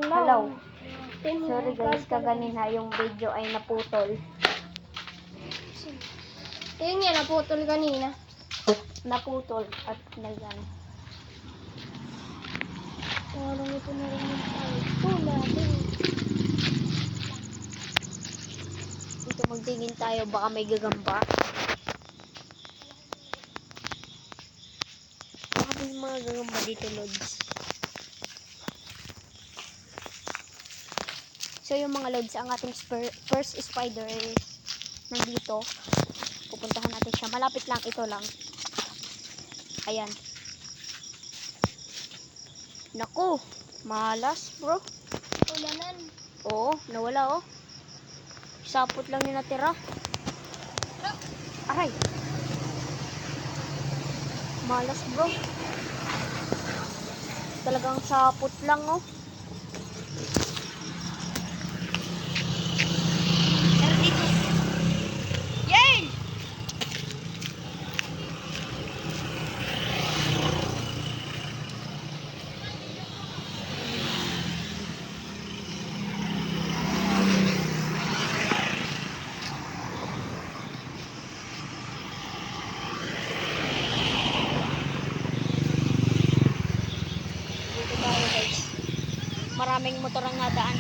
Hello. Sorry guys, kaganina yung video ay naputol. Yun nga, naputol kanina. Naputol at nayan. Parang ito na rin yung palito natin. Dito magtingin tayo, baka may gagamba. Baka may mga gagamba dito, Lods. So yung mga Lods, ang ating first spider nandito. Pupuntahan natin siya. Malapit lang, ito lang. Ayan. Naku, malas bro. Ulanan. Oo, nawala oh. Sapot lang yung natira. Aray. Malas bro. Talagang sapot lang oh. Dito. Yay! Maraming motor ang nadaan.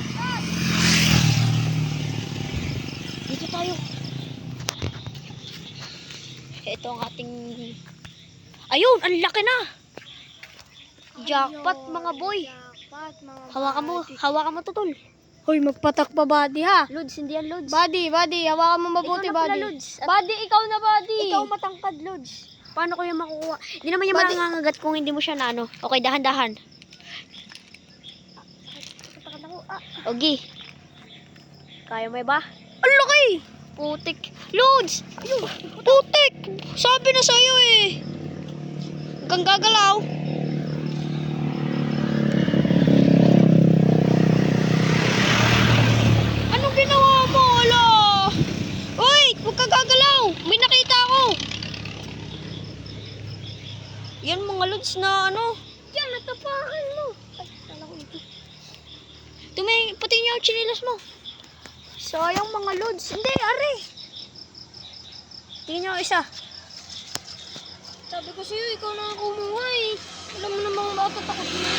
Dito tayo. Ito ang ating... Ayun! Ang laki na! Jackpot mga boy. Jackpot mga Hawakan mo tutol. Hoy, magpatak pa body ha. Lods, hindi yan Lods. Body, hawakan mo mabuti Ikaw na pala, body. Lods. Body, ikaw na body. Ikaw matangkad Lods. Paano ko yung makukuha? Hindi naman yung mangangagat kung hindi mo siya na ano. Okay, dahan-dahan. Okay. Kaya mo ba? Ang laki! Putik. Lods! Putik! Sabi na sa'yo eh. Hanggang gagalaw. Anong ginawa mo? Ala! Uy! Huwag ka gagalaw! May nakita ako! Yan mga Lods na ano. Diyan, natapakan mo. Ay, kala ko ito. Pati niya ang chinilas mo. Sayang mga Lods. Hindi, ari. Tingnan niyo isa. Sabi ko sa'yo, ikaw na ang kumuha eh. Alam mo namang matatakot mo.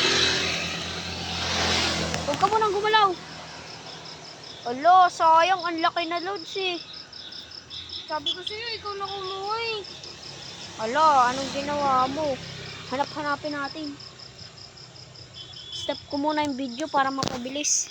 Huwag ka munang gumalaw. Ala, sayang. Ang laki na Lods eh. Sabi ko sa'yo, ikaw na kumuha eh. Ala, anong ginawa mo? Hanap-hanapin natin. Stop ko muna yung video para mapabilis.